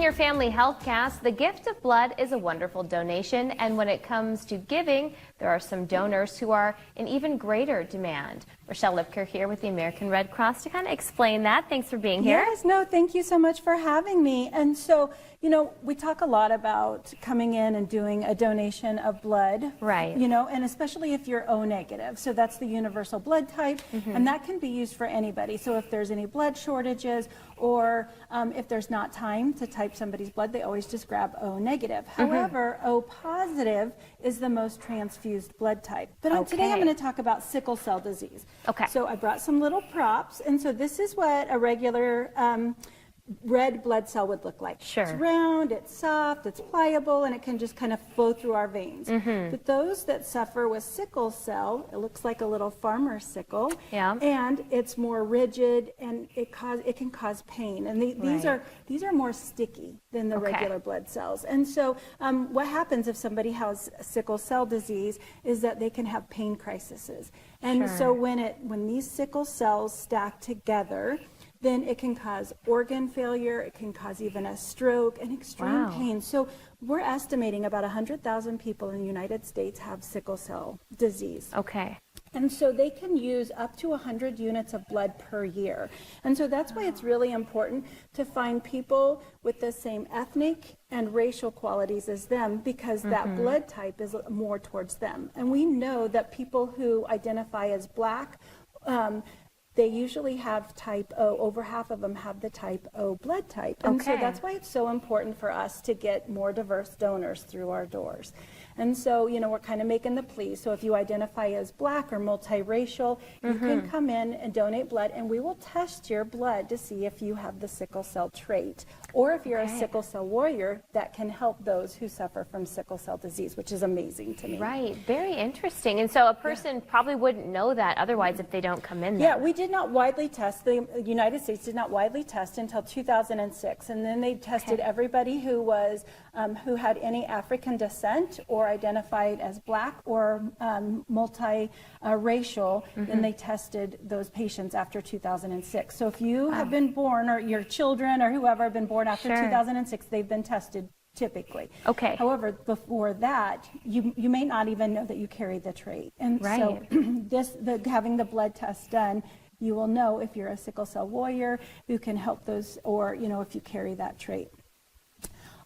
in your Family Health Cast, the gift of blood is a wonderful donation, and when it comes to giving, there are some donors who are in even greater demand. Rochelle Lipker here with the American Red Cross to kind of explain that. Thanks for being here. Yes, no, thank you so much for having me. And so, you know, we talk a lot about coming in and doing a donation of blood. Right. You know, and especially if you're O negative. So that's the universal blood type, and that can be used for anybody. So if there's any blood shortages or if there's not time to type somebody's blood, they always just grab O negative. However, O positive is the most transfused blood type. But today I'm going to talk about sickle cell disease. Okay. So I brought some little props, and so this is what a regular red blood cell would look like. Sure. It's round, it's soft, it's pliable, and it can just kind of flow through our veins. But those that suffer with sickle cell, it looks like a little farmer's sickle, and it's more rigid, and it can cause pain. And these are more sticky than the regular blood cells. And so what happens if somebody has sickle cell disease is that they can have pain crises. And so when these sickle cells stack together, then it can cause organ failure, it can cause even a stroke and extreme pain. So we're estimating about 100,000 people in the United States have sickle cell disease. Okay. And so they can use up to 100 units of blood per year. And so that's why it's really important to find people with the same ethnic and racial qualities as them, because that blood type is more towards them. And we know that people who identify as Black, they usually have type O. Over half of them have the type O blood type. And so that's why it's so important for us to get more diverse donors through our doors. And so, you know, we're kind of making the plea. So if you identify as Black or multiracial, you can come in and donate blood, and we will test your blood to see if you have the sickle cell trait, or if you're a sickle cell warrior that can help those who suffer from sickle cell disease, which is amazing to me. Right. Very interesting. And so a person probably wouldn't know that otherwise if they don't come in there. Yeah, we did not widely test. The United States did not widely test until 2006, and then they tested everybody who was who had any African descent or identified as Black or multi-racial. Then they tested those patients after 2006. So if you have been born, or your children or whoever have been born after 2006, they've been tested typically. Okay. However, before that, you may not even know that you carry the trait. And so having the blood test done, you will know if you're a sickle cell warrior who can help those, or, you know, if you carry that trait.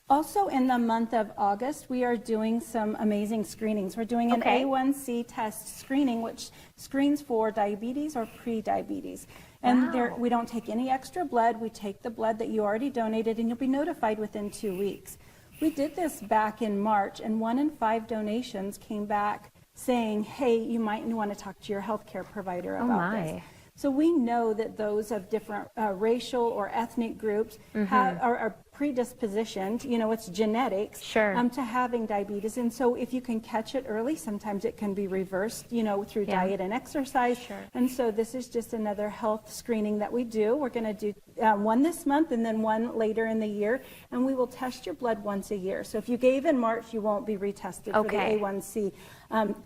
Also, in the month of August, we are doing some amazing screenings. We're doing an A1C test screening, which screens for diabetes or pre-diabetes. And we don't take any extra blood. We take the blood that you already donated, and you'll be notified within 2 weeks. We did this back in March, and 1 in 5 donations came back saying, hey, you might want to talk to your healthcare provider about this. So we know that those of different racial or ethnic groups are predispositioned, you know, it's genetics, to having diabetes. And so if you can catch it early, sometimes it can be reversed, you know, through diet and exercise. And so this is just another health screening that we do. We're going to do one this month and then one later in the year. And we will test your blood once a year. So if you gave in March, you won't be retested for the A1C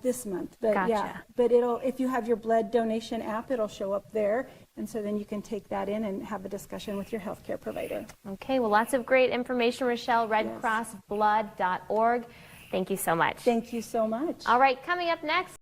this month. But but if you have your blood donation app, it'll show up there. And so then you can take that in and have a discussion with your healthcare provider. Okay, well, lots of great information, Rochelle, redcrossblood.org. Thank you so much. Thank you so much. All right, coming up next.